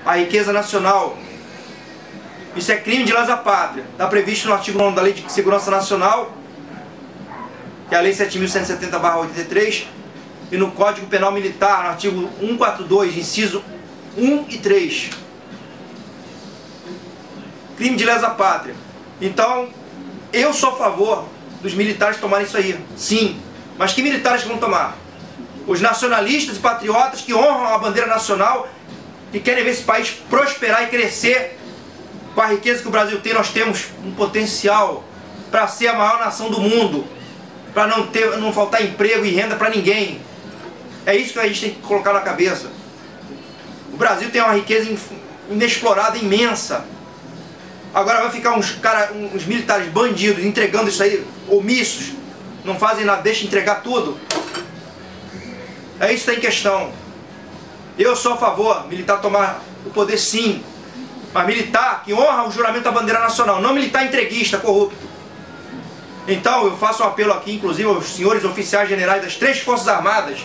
a riqueza nacional. Isso é crime de lesa pátria. Está previsto no artigo 9 da Lei de Segurança Nacional, que é a Lei 7.170/83, e no Código Penal Militar, no artigo 142, inciso 1 e 3. Crime de lesa pátria. Então, eu sou a favor dos militares tomarem isso aí. Sim. Mas que militares que vão tomar? Os nacionalistas e patriotas que honram a bandeira nacional, que querem ver esse país prosperar e crescer. Com a riqueza que o Brasil tem, nós temos um potencial para ser a maior nação do mundo, para não faltar emprego e renda para ninguém. É isso que a gente tem que colocar na cabeça. O Brasil tem uma riqueza inexplorada, imensa. Agora vai ficar uns militares bandidos entregando isso aí, omissos, não fazem nada, deixam entregar tudo. É isso que está em questão. Eu sou a favor, militar tomar o poder sim, mas militar que honra o juramento da bandeira nacional, não militar entreguista, corrupto. Então eu faço um apelo aqui, inclusive aos senhores oficiais generais das 3 Forças Armadas,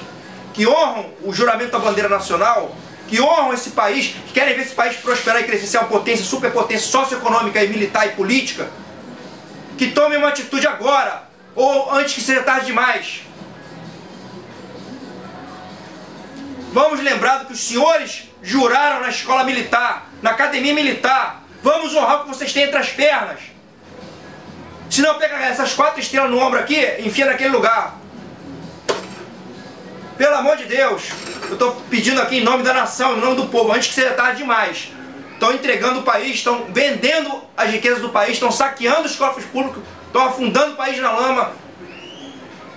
que honram o juramento da bandeira nacional, que honram esse país, que querem ver esse país prosperar e crescer, ser uma potência, superpotência socioeconômica e militar e política, que tomem uma atitude agora, ou antes que seja tarde demais. Vamos lembrar do que os senhores juraram na escola militar, na academia militar. Vamos honrar o que vocês têm entre as pernas. Se não, pega essas 4 estrelas no ombro aqui e enfia naquele lugar. Pelo amor de Deus, eu estou pedindo aqui em nome da nação, em nome do povo, antes que seja tarde demais. Estão entregando o país, estão vendendo as riquezas do país, estão saqueando os cofres públicos, estão afundando o país na lama.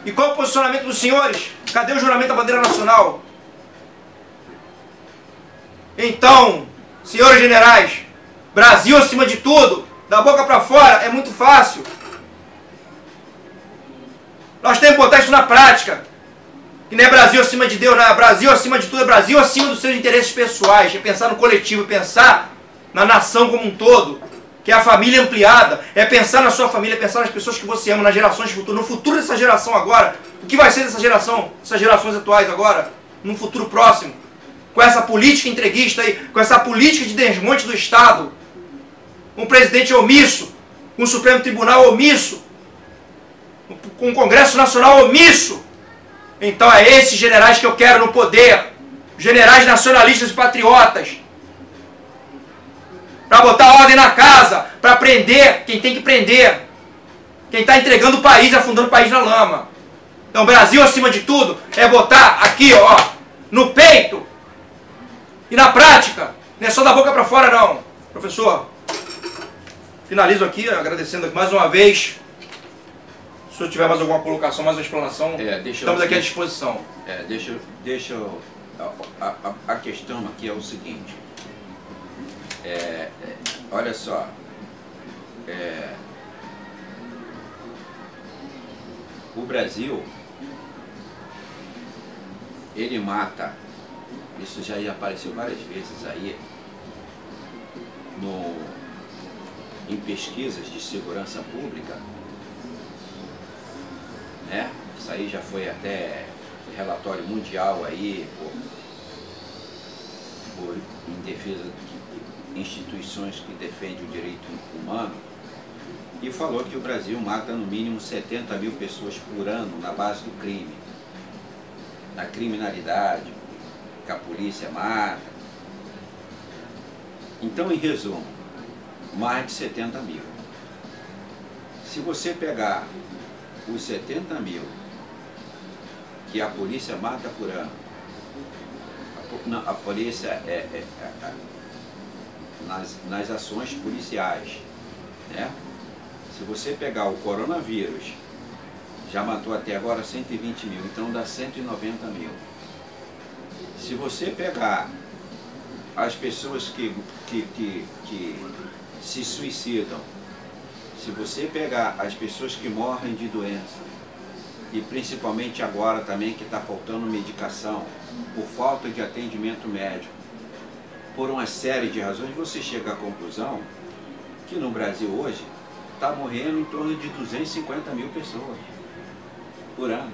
E qual é o posicionamento dos senhores? Cadê o juramento da bandeira nacional? Então, senhores generais, Brasil acima de tudo, da boca para fora é muito fácil. Nós temos que botar isso na prática. Que não é Brasil acima de Deus, não é Brasil acima de tudo, é Brasil acima dos seus interesses pessoais. É pensar no coletivo, é pensar na nação como um todo, que é a família ampliada. É pensar na sua família, é pensar nas pessoas que você ama, nas gerações futuras, no futuro dessa geração agora. O que vai ser dessa geração, dessas gerações atuais agora, num futuro próximo? Com essa política entreguista aí, com essa política de desmonte do Estado, um presidente omisso, um Supremo Tribunal omisso, com um Congresso Nacional omisso. Então é esses generais que eu quero no poder, generais nacionalistas e patriotas, para botar ordem na casa, para prender quem tem que prender, quem está entregando o país, afundando o país na lama. Então Brasil acima de tudo é botar aqui, ó, no peito. E na prática, não é só da boca para fora não. Professor, finalizo aqui agradecendo mais uma vez. Se o senhor tiver mais alguma colocação, mais uma explanação, estamos aqui à disposição. A questão aqui é o seguinte. Olha só. O Brasil, ele mata. Isso já apareceu várias vezes aí em pesquisas de segurança pública, né? Isso aí já foi até relatório mundial aí em defesa de instituições que defendem o direito humano, e falou que o Brasil mata no mínimo 70 mil pessoas por ano na base do crime, na criminalidade, que a polícia mata. Então, em resumo, mais de 70 mil. Se você pegar os 70 mil que a polícia mata por ano, a polícia nas ações policiais, né? Se você pegar o coronavírus, já matou até agora 120 mil, então dá 190 mil. Se você pegar as pessoas que se suicidam, se você pegar as pessoas que morrem de doença, e principalmente agora também que está faltando medicação, por falta de atendimento médico, por uma série de razões, você chega à conclusão que no Brasil hoje está morrendo em torno de 250 mil pessoas por ano.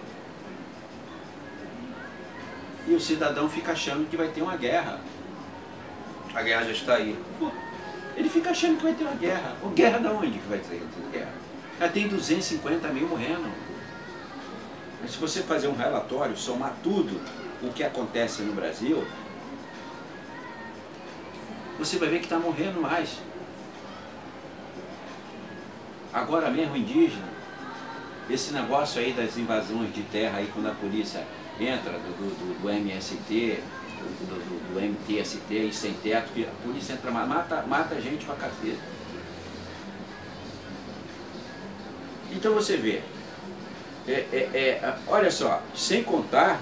E o cidadão fica achando que vai ter uma guerra. A guerra já está aí. Pô, ele fica achando que vai ter uma guerra. Ou guerra de onde que vai ter guerra? Já tem 250 mil morrendo. Mas se você fazer um relatório, somar tudo o que acontece no Brasil, você vai ver que está morrendo mais. Agora mesmo indígena, esse negócio aí das invasões de terra aí, quando a polícia entra do MST, do MTST e sem teto, que a polícia entra, mata gente pra cacete. Então você vê, olha só, sem contar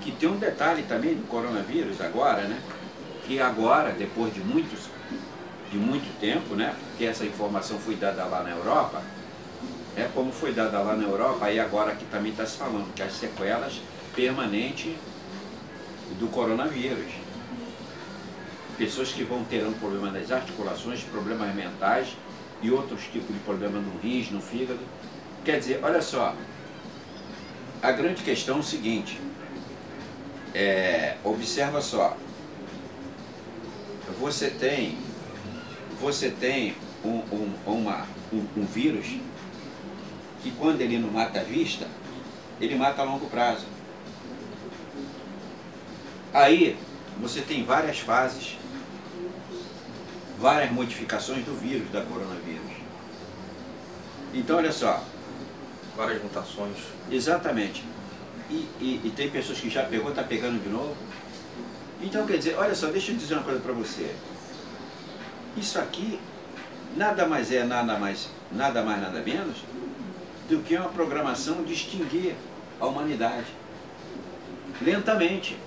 que tem um detalhe também do coronavírus agora, né? Que agora, depois de muito tempo, né? Porque essa informação foi dada lá na Europa, como foi dada lá na Europa, aí agora que também está se falando que as sequelas permanentes do coronavírus. Pessoas que vão ter um problema das articulações, problemas mentais e outros tipos de problemas no rins, no fígado. Quer dizer, olha só, a grande questão é o seguinte, observa só, você tem um vírus que quando ele não mata à vista, ele mata a longo prazo. Aí você tem várias fases, várias modificações do vírus, da coronavírus. Então olha só. Várias mutações. Exatamente. E tem pessoas que já pegou, está pegando de novo. Então quer dizer, olha só, deixa eu dizer uma coisa para você. Isso aqui nada mais nada menos do que uma programação de extinguir a humanidade. Lentamente,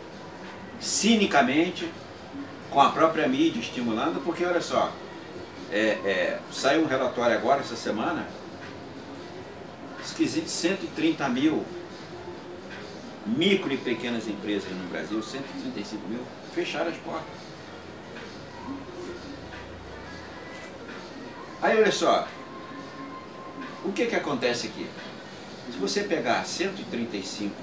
cinicamente, com a própria mídia estimulando, porque olha só, saiu um relatório agora, essa semana, esquisito, 130 mil micro e pequenas empresas no Brasil, 135 mil, fecharam as portas. Aí olha só, o que acontece aqui? Se você pegar 135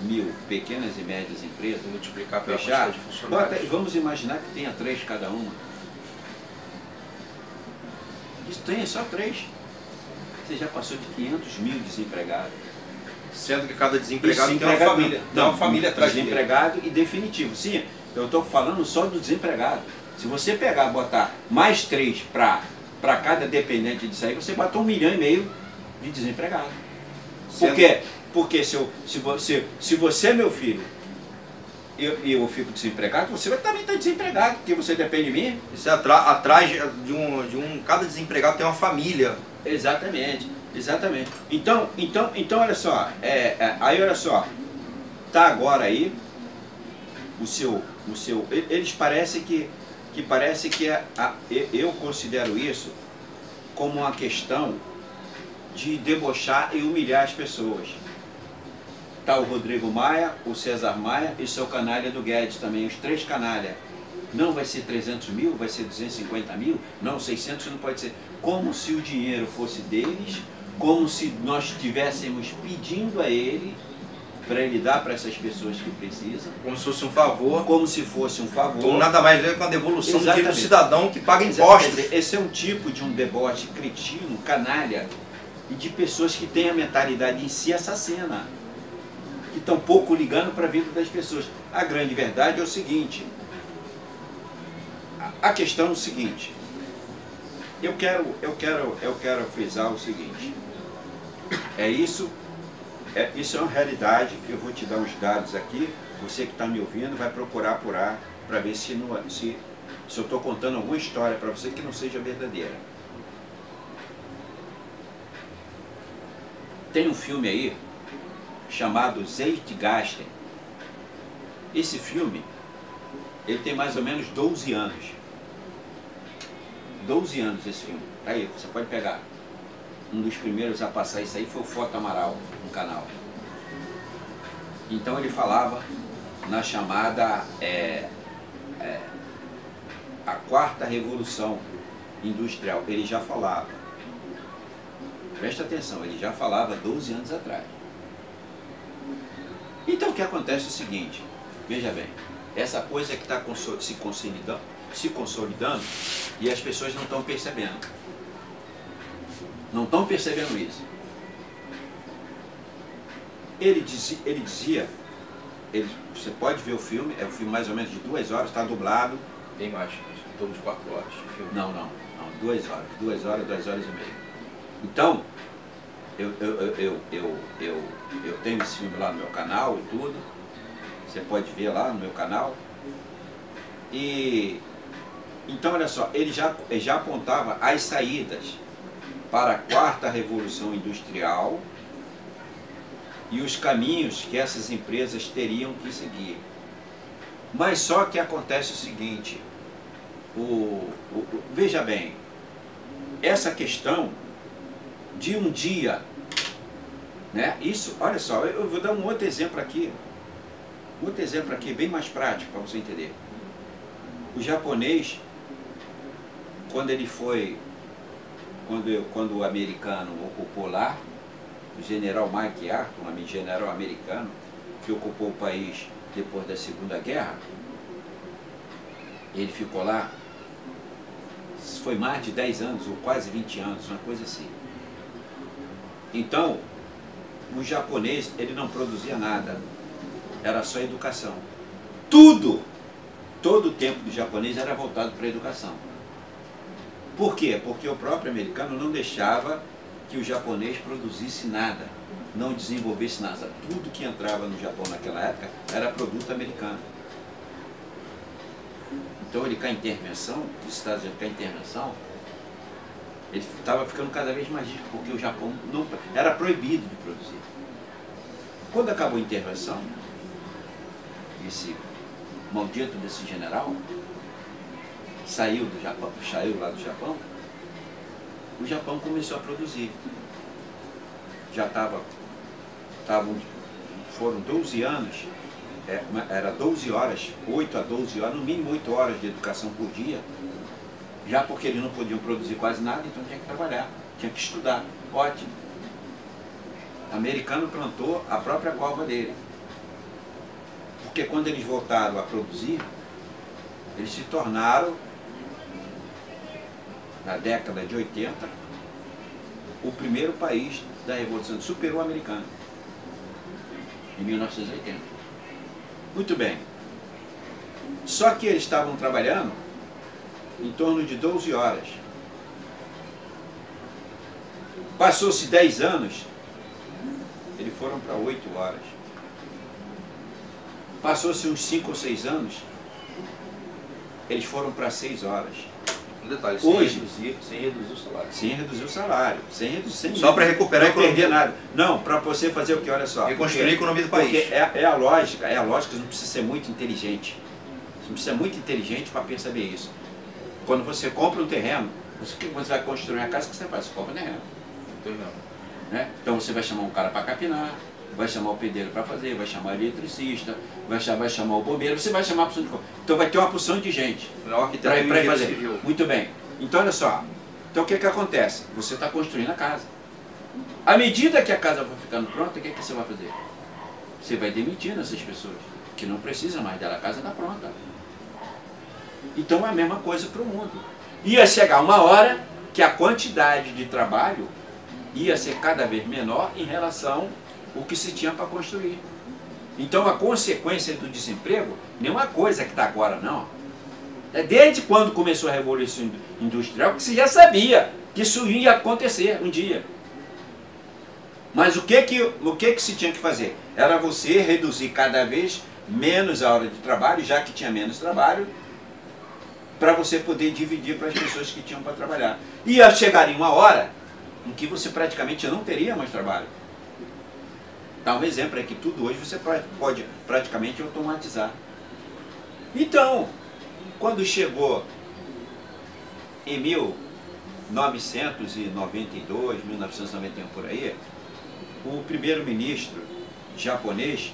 mil pequenas e médias empresas, multiplicar pela fechar, quantidade de funcionários. vamos imaginar que tenha 3 cada uma. Isso tem só 3. Você já passou de 500 mil desempregados. Sendo que cada desempregado tem uma família. Não, uma família atrás dele. Desempregado e definitivo. Sim, eu estou falando só do desempregado. Se você pegar e botar mais 3 para cada dependente disso aí, você bota 1,5 milhão de desempregados. Por quê? Porque se você, meu filho, eu fico desempregado, você também está desempregado, porque você depende de mim. Isso é atrás de cada desempregado tem uma família. Exatamente, exatamente. Então olha só, aí olha só, tá agora aí eles parecem que eu considero isso como uma questão de debochar e humilhar as pessoas. Tá o Rodrigo Maia, o César Maia e o seu canalha do Guedes também, os 3 canalha. Não vai ser 300 mil, vai ser 250 mil, não, 600 não pode ser. Como se o dinheiro fosse deles, como se nós estivéssemos pedindo a ele para ele dar para essas pessoas que precisam. Como se fosse um favor. Como se fosse um favor. Então, nada mais é que uma devolução do direito do cidadão que paga Exatamente. impostos. Esse é um tipo de um deboche cretino, canalha, e de pessoas que têm a mentalidade em si assassina, que estão pouco ligando para a vida das pessoas. A grande verdade é o seguinte, a questão é o seguinte, eu quero frisar o seguinte, isso é uma realidade, eu vou te dar uns dados aqui, você que está me ouvindo vai procurar apurar para ver se eu estou contando alguma história para você que não seja verdadeira. Tem um filme aí chamado Zeitgeist. Esse filme, ele tem mais ou menos 12 anos. 12 anos esse filme. Aí, você pode pegar. Um dos primeiros a passar isso aí foi o Foto Amaral, no canal. Então ele falava na chamada a 4ª Revolução Industrial. Ele já falava. Presta atenção, ele já falava 12 anos atrás. Então o que acontece é o seguinte, veja bem, essa coisa que está se consolidando e as pessoas não estão percebendo. Não estão percebendo isso. Ele dizia, você pode ver o filme, é um filme mais ou menos de 2 horas, está dublado. Bem mais, em torno de 4 horas de filme. Não, 2 horas, 2 horas e meia. Então, eu tenho esse filme lá no meu canal e tudo, você pode ver lá no meu canal. E então, olha só, ele já apontava as saídas para a 4ª Revolução Industrial e os caminhos que essas empresas teriam que seguir. Mas só que acontece o seguinte, veja bem, essa questão de um dia, né? Isso, olha só, eu vou dar um outro exemplo aqui bem mais prático para você entender. O japonês, quando o americano ocupou lá, o general MacArthur, um general americano que ocupou o país depois da Segunda Guerra, ele ficou lá, foi mais de 10 anos, ou quase 20 anos, uma coisa assim. Então, o japonês, ele não produzia nada, era só educação. Todo o tempo do japonês era voltado para a educação. Por quê? Porque o próprio americano não deixava que o japonês produzisse nada, não desenvolvesse nada. Tudo que entrava no Japão naquela época era produto americano. Então ele, com a intervenção, os Estados Unidos com a intervenção, ele estava ficando cada vez mais rico, porque o Japão não, era proibido de produzir. Quando acabou a intervenção, esse maldito desse general saiu lá do Japão, o Japão começou a produzir. Já foram 12 anos, era 12 horas, 8 a 12 horas, no mínimo 8 horas de educação por dia, já porque eles não podiam produzir quase nada, então tinha que trabalhar, tinha que estudar. Ótimo. O americano plantou a própria cova dele. Porque quando eles voltaram a produzir, eles se tornaram, na década de 80, o primeiro país da Revolução, superou o americano, em 1980. Muito bem. Só que eles estavam trabalhando em torno de 12 horas. Passou-se 10 anos, eles foram para 8 horas. Passou-se uns 5 ou 6 anos, eles foram para 6 horas. Um detalhe, hoje, sem reduzir o salário. Sem reduzir o salário. Sem só para recuperar não perder nada. Não, para você fazer o que? Olha só. Reconstruir a economia do país. Porque é a lógica, você não precisa ser muito inteligente. Você não precisa ser muito inteligente para perceber isso. Quando você compra um terreno, quando você vai construir uma casa, o que você faz? Você compra um terreno. Né? Então você vai chamar um cara para capinar, vai chamar o pedreiro para fazer, vai chamar o eletricista, vai chamar o bombeiro, você vai chamar a porção de coisa. Então vai ter uma porção de gente para fazer. Civil. Muito bem. Então olha só. Então o que acontece? Você está construindo a casa. À medida que a casa for ficando pronta, o que você vai fazer? Você vai demitindo essas pessoas que não precisam mais dela, a casa está pronta. Então é a mesma coisa para o mundo. Ia chegar uma hora que a quantidade de trabalho ia ser cada vez menor em relação ao que se tinha para construir. Então a consequência do desemprego não é uma coisa que está agora, não. É desde quando começou a Revolução Industrial que se já sabia que isso ia acontecer um dia. Mas o que se tinha que fazer? Era você reduzir cada vez menos a hora de trabalho, já que tinha menos trabalho, para você poder dividir para as pessoas que tinham para trabalhar. Ia chegar em uma hora em que você praticamente não teria mais trabalho. Dá um exemplo, é que tudo hoje você pode praticamente automatizar. Então, quando chegou em 1992, 1991 por aí, o primeiro-ministro japonês,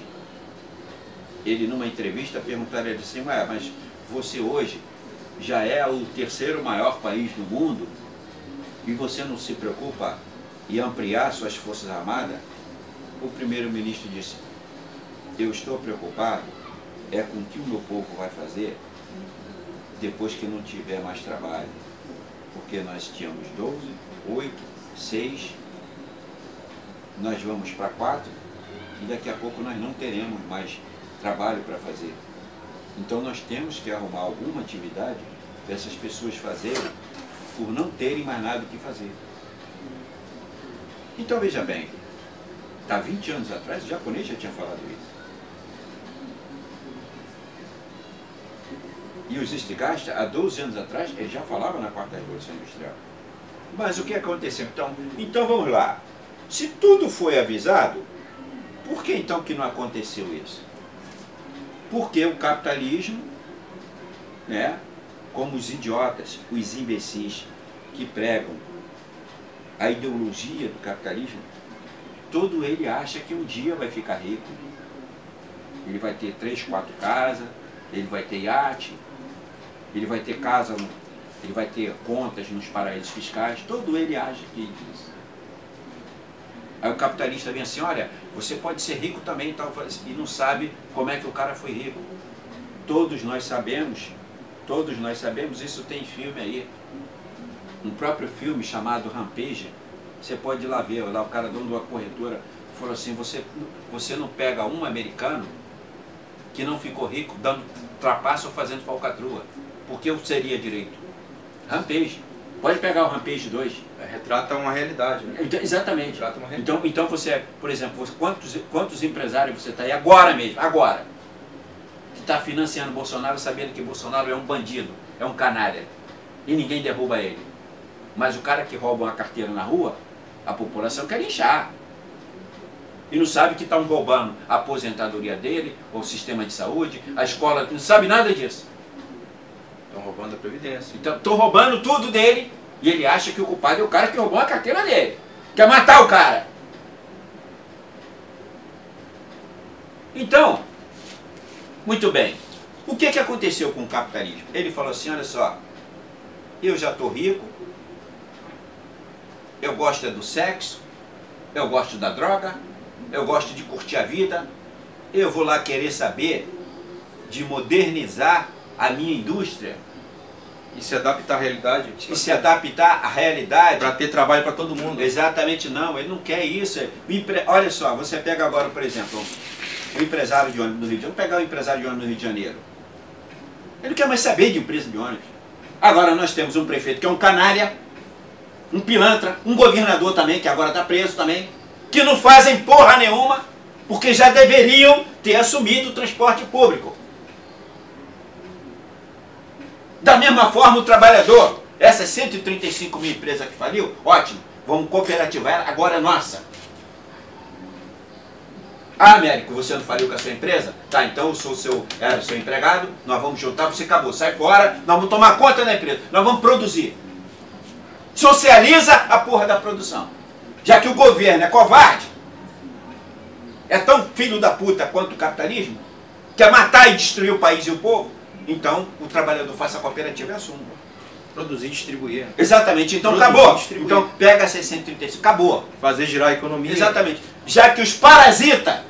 ele numa entrevista perguntaram ele assim, mas você hoje já é o 3º maior país do mundo e você não se preocupa em ampliar suas forças armadas? O primeiro-ministro disse, eu estou preocupado é com que o meu povo vai fazer depois que não tiver mais trabalho. Porque nós tínhamos 12, 8, 6, nós vamos para 4 e daqui a pouco nós não teremos mais trabalho para fazer. Então nós temos que arrumar alguma atividade para essas pessoas fazerem por não terem mais nada o que fazer. Então veja bem, há 20 anos atrás o japonês já tinha falado isso. E os Stigasta, há 12 anos atrás, ele já falava na quarta revolução industrial. Mas o que aconteceu? Então vamos lá. Se tudo foi avisado, por que então que não aconteceu isso? Porque o capitalismo, né, como os idiotas, os imbecis que pregam a ideologia do capitalismo, todo ele acha que um dia vai ficar rico. Ele vai ter 3, 4 casas, ele vai ter iate, ele vai ter casa, ele vai ter contas nos paraísos fiscais, todo ele acha que é isso. Aí o capitalista vem assim, olha, você pode ser rico também e não sabe como é que o cara foi rico. Todos nós sabemos, isso tem filme aí. Um próprio filme chamado Rampage, você pode ir lá ver, lá o cara dono de uma corretora falou assim, você não pega um americano que não ficou rico dando trapaça ou fazendo falcatrua. Porque eu seria direito. Rampage. Pode pegar o Rampage 2. Retrata uma realidade. Né? Exatamente. Retrata uma realidade. Então você, por exemplo, quantos empresários você está aí agora mesmo, agora, que está financiando Bolsonaro sabendo que Bolsonaro é um bandido, é um canalha, e ninguém derruba ele. Mas o cara que rouba uma carteira na rua, a população quer linchar. E não sabe que estão roubando a aposentadoria dele, o sistema de saúde, a escola, não sabe nada disso. Estão roubando a Previdência. Então, estão roubando tudo dele e ele acha que o culpado é o cara que roubou a carteira dele. Quer matar o cara. Então, muito bem. O que aconteceu com o capitalismo? Ele falou assim, olha só, eu já estou rico, eu gosto do sexo, eu gosto da droga, eu gosto de curtir a vida, eu vou lá querer saber de modernizar a minha indústria. E se adaptar à realidade. E se adaptar à realidade. Para ter trabalho para todo mundo. Exatamente não, ele não quer isso. Olha só, você pega agora, por exemplo, o empresário de ônibus no Rio de Janeiro. Vamos pegar o empresário de ônibus no Rio de Janeiro. Ele não quer mais saber de empresa de ônibus. Agora nós temos um prefeito que é um canalha, um pilantra, um governador também, que agora está preso também, que não fazem porra nenhuma, porque já deveriam ter assumido o transporte público. Da mesma forma o trabalhador, essas 135 mil empresas que faliu, ótimo, vamos cooperativar ela, agora é nossa. Ah, Américo, você não faliu com a sua empresa? Tá, então eu sou era seu empregado, nós vamos juntar, você acabou, sai fora, nós vamos tomar conta da empresa, nós vamos produzir. Socializa a porra da produção. Já que o governo é covarde, é tão filho da puta quanto o capitalismo, quer matar e destruir o país e o povo, então o trabalhador faça a cooperativa e assuma. Produzir e distribuir. Exatamente, então Produzir, acabou. distribuir. Então pega 635, acabou. Fazer girar a economia. Exatamente. Já que os parasitas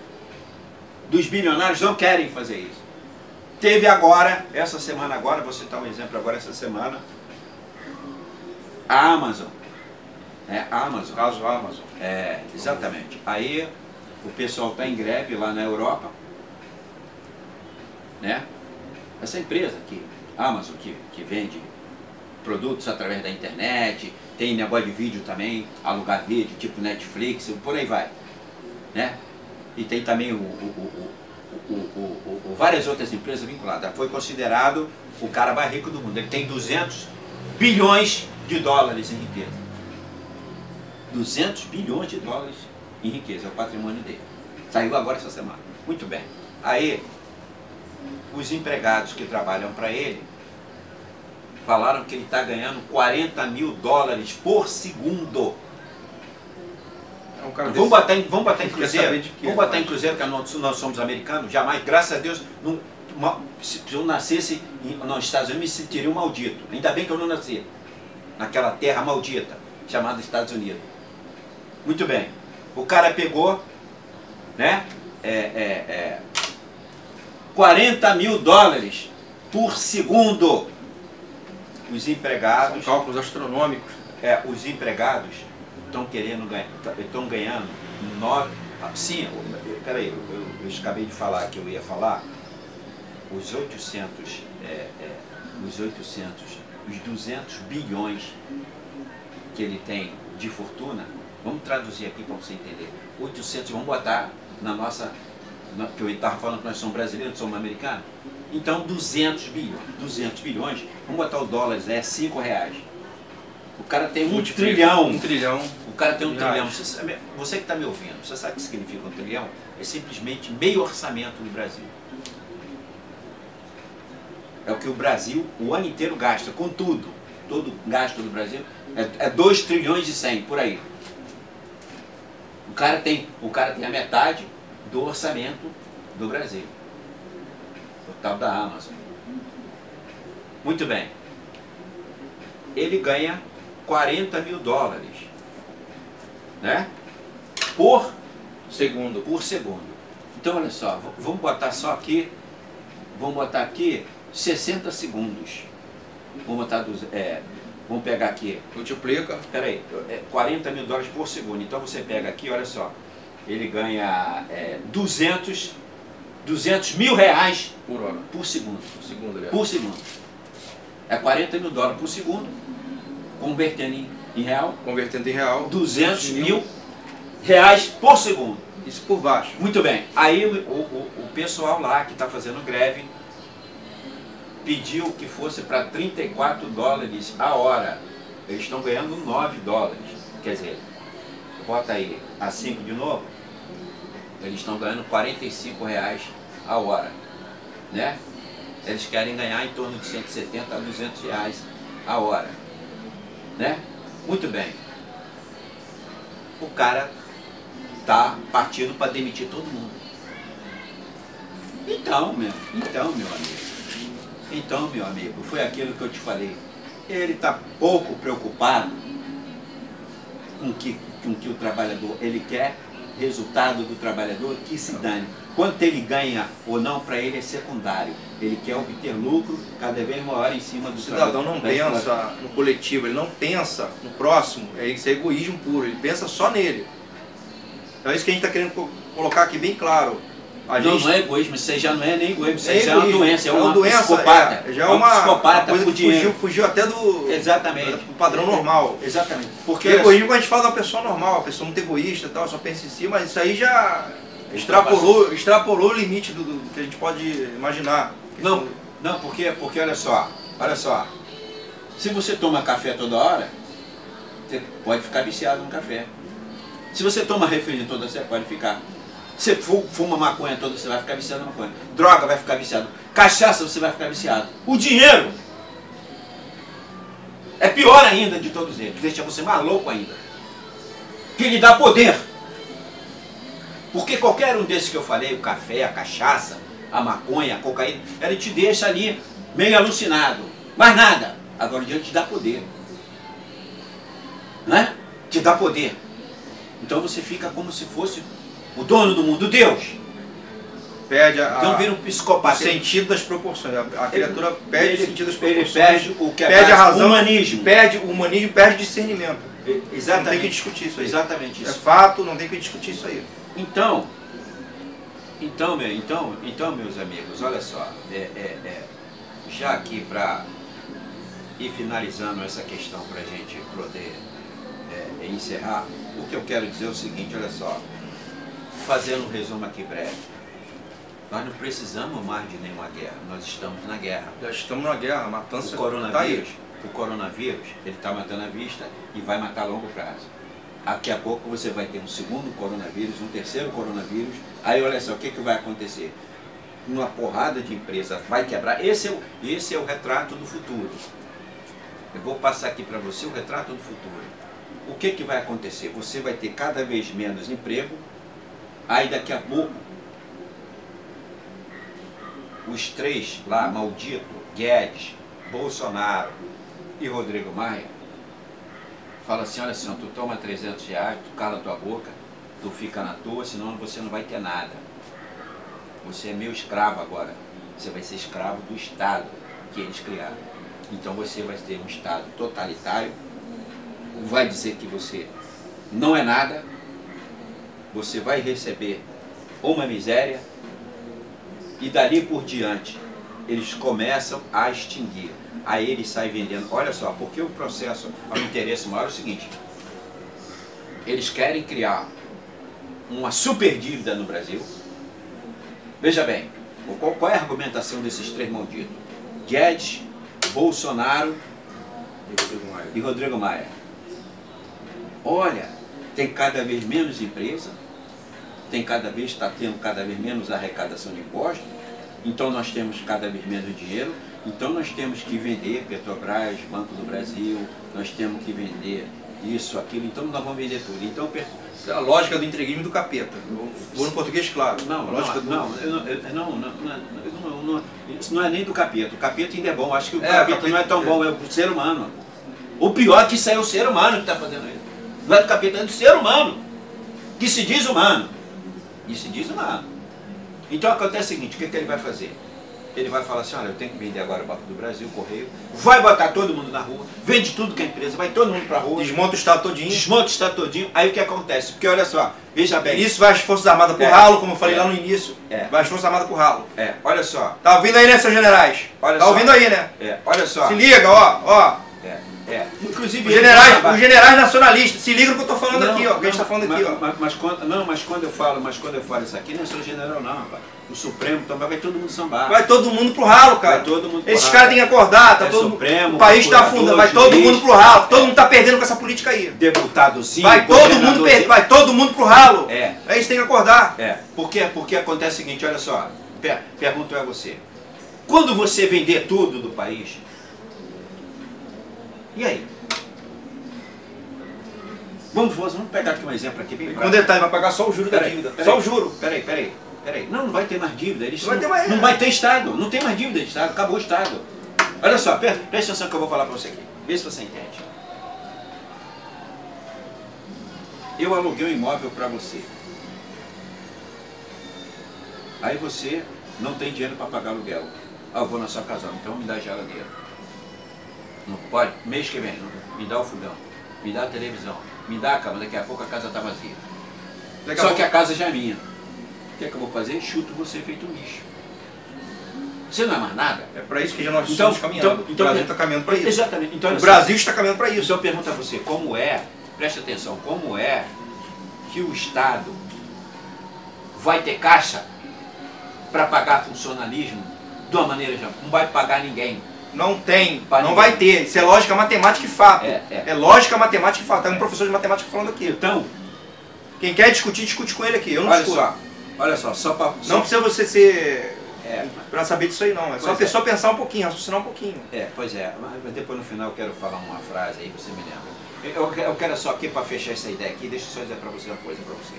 dos bilionários não querem fazer isso. Teve agora, essa semana agora, vou citar um exemplo agora, essa semana, a Amazon. A Amazon. Caso Amazon. Exatamente. Aí o pessoal está em greve lá na Europa, né? Essa empresa aqui, Amazon, que vende produtos através da internet, tem negócio de vídeo também, alugar vídeo, tipo Netflix, por aí vai, né? E tem também várias outras empresas vinculadas. Foi considerado o cara mais rico do mundo. Ele tem 200 bilhões de dólares em riqueza. 200 bilhões de dólares em riqueza, é o patrimônio dele. Saiu agora essa semana. Muito bem. Aí, os empregados que trabalham para ele falaram que ele está ganhando 40 mil dólares por segundo. É um cara Vamos botar em cruzeiro? Vamos botar em cruzeiro, que nós somos americanos? Jamais, graças a Deus, se eu nascesse nos Estados Unidos, me sentiria um maldito. Ainda bem que eu não nasci naquela terra maldita chamada Estados Unidos. Muito bem. O cara pegou, né? 40 mil dólares por segundo. Os empregados... São cálculos astronômicos. Os empregados estão querendo ganhar, estão ganhando 9... Sim, peraí, eu acabei de falar que eu ia falar. Os 200 bilhões que ele tem de fortuna, vamos traduzir aqui para você entender. 800, vamos botar na nossa... que eu estava falando que nós somos brasileiros, somos americanos. Então 200 bilhões, vamos botar o dólares, é 5 reais. O cara tem um trilhão. Um trilhão. O cara tem um trilhão. Reais. Você que está me ouvindo, você sabe o que significa um trilhão? É simplesmente meio orçamento do Brasil. É o que o Brasil o ano inteiro gasta, com tudo. Todo gasto do Brasil é 2 trilhões e 100, por aí. O cara tem a metade do orçamento do Brasil. O tal da Amazon. Muito bem. Ele ganha 40 mil dólares, né? Por segundo. Então, olha só, vamos botar só aqui, 60 segundos. Vamos pegar aqui. Multiplica. Espera aí, 40 mil dólares por segundo. Então você pega aqui, olha só, ele ganha 200 mil reais por hora. Por segundo. Por segundo. É 40 mil dólares por segundo, convertendo em real. 200 mil reais por segundo. Isso por baixo. Muito bem. Aí o pessoal lá que está fazendo greve pediu que fosse para 34 dólares a hora. Eles estão ganhando 9 dólares. Quer dizer, bota aí a 5 de novo, eles estão ganhando 45 reais a hora, né? Eles querem ganhar em torno de 170 a 200 reais a hora, né? Muito bem. O cara tá partindo para demitir todo mundo. Então, meu amigo, foi aquilo que eu te falei. Ele está pouco preocupado com que o trabalhador, ele quer resultado do trabalhador, que se dane. Quanto ele ganha ou não, para ele é secundário. Ele quer obter lucro cada vez maior em cima do cidadão. Não pensa no coletivo, ele não pensa no próximo. Isso é egoísmo puro, ele pensa só nele. Então é isso que a gente está querendo colocar aqui bem claro. Não é egoísmo, isso aí já não é nem egoísmo, isso aí já é uma doença, é uma psicopata. Já é uma psicopata coisa que fugiu até do padrão normal. Exatamente. Porque egoísmo, quando a gente fala de uma pessoa normal, a pessoa muito egoísta, tal, só pensa em si, mas isso aí já extrapolou o limite do que a gente pode imaginar. Não, porque olha só, se você toma café toda hora, você pode ficar viciado no café. Se você toma refrigerante toda hora, você pode ficar. Você fuma maconha toda, você vai ficar viciado na maconha. Droga, vai ficar viciado. Cachaça, você vai ficar viciado. O dinheiro é pior ainda de todos eles. Deixa você mais louco ainda. Que lhe dá poder. Porque qualquer um desses que eu falei, o café, a cachaça, a maconha, a cocaína, ele te deixa ali meio alucinado. Mais nada. Agora o dinheiro te dá poder. Né? Te dá poder. Então você fica como se fosse o dono do mundo, Deus. Então vira um psicopata. O sentido das proporções. A criatura perde o sentido das proporções. Ele perde o que é perde a razão, o humanismo. Perde o humanismo, perde discernimento. Exatamente. Não tem que discutir isso aí. Exatamente isso. É fato, não tem que discutir isso aí. Então, meus amigos, olha só, já aqui para ir finalizando essa questão para a gente poder encerrar, o que eu quero dizer é o seguinte, olha só, fazendo um resumo aqui breve. Nós não precisamos mais de nenhuma guerra, nós estamos na guerra. Já estamos na guerra, a matança o coronavírus, ele está matando à vista e vai matar a longo prazo. Daqui a pouco você vai ter um segundo coronavírus, um terceiro coronavírus, aí olha só, o que vai acontecer? Uma porrada de empresas vai quebrar, esse é o retrato do futuro. Eu vou passar aqui para você o retrato do futuro. O que vai acontecer? Você vai ter cada vez menos emprego, aí daqui a pouco os três lá, maldito, Guedes, Bolsonaro e Rodrigo Maia, fala assim, olha assim, tu toma 300 reais, tu cala tua boca, tu fica na tua, senão você não vai ter nada. Você é meu escravo agora. Você vai ser escravo do Estado que eles criaram. Então você vai ter um Estado totalitário, vai dizer que você não é nada, você vai receber uma miséria e dali por diante eles começam a extinguir. Aí eles saem vendendo. Olha só, porque o processo, o interesse maior é o seguinte: eles querem criar uma super dívida no Brasil. Veja bem, qual é a argumentação desses três malditos? Guedes, Bolsonaro e Rodrigo Maia. Olha, tem cada vez menos empresa, está tendo cada vez menos arrecadação de impostos, então nós temos cada vez menos dinheiro, então nós temos que vender Petrobras, Banco do Brasil, nós temos que vender isso, aquilo, então nós vamos vender tudo. Então, a lógica do entreguismo do capeta. Vou no português claro. Isso não é nem do capeta. O capeta ainda é bom. Acho que o capeta não é tão bom, é do ser humano. O pior é que isso é o ser humano que está fazendo isso. Não é do capeta, é do ser humano. Que se diz humano. E se diz humano. Então acontece o seguinte: o que ele vai fazer? Ele vai falar assim: olha, eu tenho que vender agora o Banco do Brasil, o Correio, vai botar todo mundo na rua, vende tudo que é empresa, vai todo mundo pra rua. Desmonta o Estado todinho. Desmonta o Estado todinho. Aí o que acontece? Porque olha só, veja bem. Isso vai as Forças Armadas pro ralo, como eu falei lá no início. Vai as Forças Armadas pro ralo. Olha só. Tá ouvindo aí, né, seus generais? Tá ouvindo aí, né? Olha só. Se liga, ó. Inclusive os generais nacionalistas, se liga no que eu tô falando aqui, ó. Que a gente tá falando aqui, ó. Mas quando eu falo isso aqui, não sou general não, rapaz. O Supremo também vai todo mundo sambar. Vai todo mundo pro ralo, cara. Vai todo mundo pro Esses ralo. caras têm que acordar, tá todo Supremo, o país tá afundando, vai todo mundo pro ralo. Todo mundo tá perdendo com essa política aí. Deputadozinho, vai todo mundo pro ralo. É isso, tem que acordar. Porque acontece o seguinte, olha só. Pergunto a você. Quando você vender tudo do país, e aí? Vamos pegar aqui um exemplo aqui bem prático. Com detalhe, vai pagar só o juro da dívida. Só o juro. Peraí. Não vai ter mais dívida. Não vai ter Estado. Não tem mais dívida de Estado. Acabou o Estado. Olha só, presta atenção que eu vou falar para você aqui. Vê se você entende. Eu aluguei um imóvel para você. Aí você não tem dinheiro para pagar aluguel. Eu vou na sua casa, então me dá a geladeira. Não pode? Mês que vem, me dá o fogão, me dá a televisão, me dá a cama, daqui a pouco a casa está vazia. Só que a casa já é minha. O que é que eu vou fazer? Chuto você feito um lixo. Você não é mais nada? É para isso que já nós estamos caminhando. O Brasil está caminhando para isso. Exatamente. Então, o Brasil está caminhando para isso. Então eu pergunto a você, como é, preste atenção, como é que o Estado vai ter caixa para pagar funcionalismo de uma maneira já? Não vai pagar ninguém. Não tem, não vai ter. Isso é lógica matemática e fato. É lógica matemática e fato. Tem um professor de matemática falando aqui. Então, quem quer discutir, discute com ele aqui. Eu não discuto. Olha só, não precisa você ser para saber disso aí não. É só a pessoa pensar um pouquinho, raciocinar um pouquinho. Pois é. Mas depois no final eu quero falar uma frase aí, você me lembra. Eu quero só aqui para fechar essa ideia aqui, deixa eu só dizer para você uma coisa para você.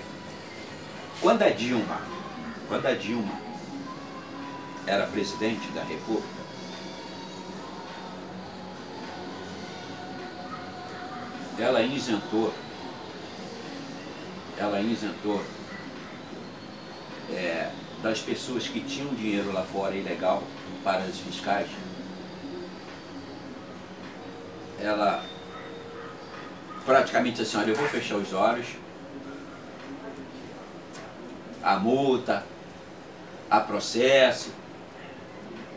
Quando a Dilma era presidente da República, ela isentou das pessoas que tinham dinheiro lá fora ilegal, paradas fiscais, ela praticamente assim, olha, eu vou fechar os olhos, a multa, a processo,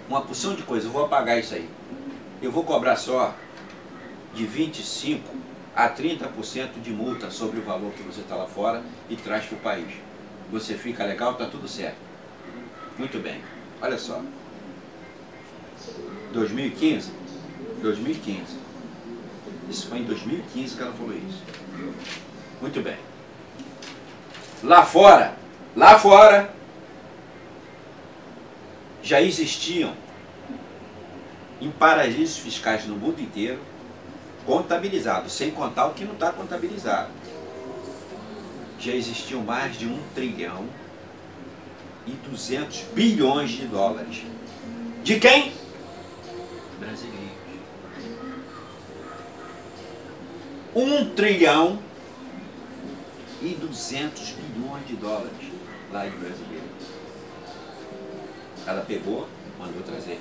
uma porção de coisa, eu vou apagar isso aí. Eu vou cobrar só de 25% a 30% de multa sobre o valor que você está lá fora e traz para o país. Você fica legal, está tudo certo. Muito bem. Olha só. 2015. Isso foi em 2015 que ela falou isso. Muito bem. Lá fora, já existiam em paraísos fiscais no mundo inteiro, contabilizados, sem contar o que não está contabilizado. Já existiam mais de 1 trilhão e 200 bilhões de dólares. De quem? Brasileiros. 1 trilhão e 200 bilhões de dólares lá de brasileiros. Ela pegou, mandou trazer.